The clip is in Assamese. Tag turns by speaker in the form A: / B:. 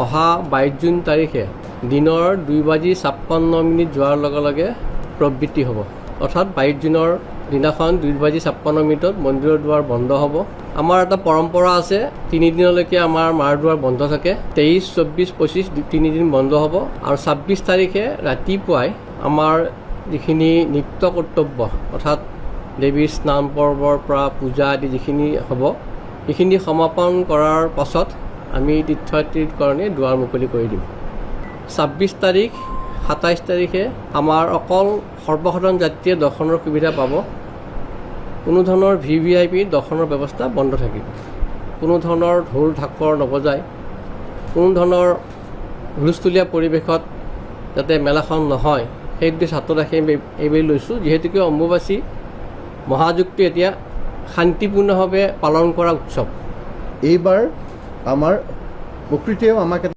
A: অহা 22 জুন তাৰিখে দিনৰ 2:56 যোৱাৰ লগে লগে প্ৰবৃত্তি হ'ব। অৰ্থাৎ 22 জুনৰ দিনাখন 2:56 মন্দিৰৰ দুৱাৰ বন্ধ হ'ব। আমাৰ এটা পৰম্পৰা আছে, 3 দিনলৈকে আমাৰ মাৰ দুৱাৰ বন্ধ থাকে। 23, 24, 25 3 দিন বন্ধ হ'ব আৰু 26 তাৰিখে ৰাতিপুৱাই আমাৰ যিখিনি নিত্য কৰ্তব্য অৰ্থাৎ দেৱীৰ স্নান পৰ্বৰ পৰা পূজা আদি যিখিনি হ'ব, সেইখিনি সমাপন কৰাৰ পাছত আমি তীৰ্থযাত্ৰীৰ কাৰণে দুৱাৰ মুকলি কৰি দিম। 26 তাৰিখ, 27 তাৰিখে আমাৰ অকল সৰ্বসাধাৰণ যাত্ৰীয়ে দৰ্শনৰ সুবিধা পাব। কোনো ধৰণৰ VVIP দৰ্শনৰ ব্যৱস্থা বন্ধ থাকিব। কোনো ধৰণৰ ঢোল ঢাকৰ নবজায়, কোনো ধৰণৰ হুলস্থুলীয়া পৰিৱেশত যাতে মেলাখন নহয় সেই উদ্দেশ্যে ছাত্ৰ ৰাখি এইবেলি লৈছোঁ। যিহেতুকে অম্বুবাচী মহাযুগটো এতিয়া শান্তিপূৰ্ণভাৱে পালন কৰা উৎসৱ।
B: এইবাৰ আমাৰ প্ৰকৃতিয়েও আমাক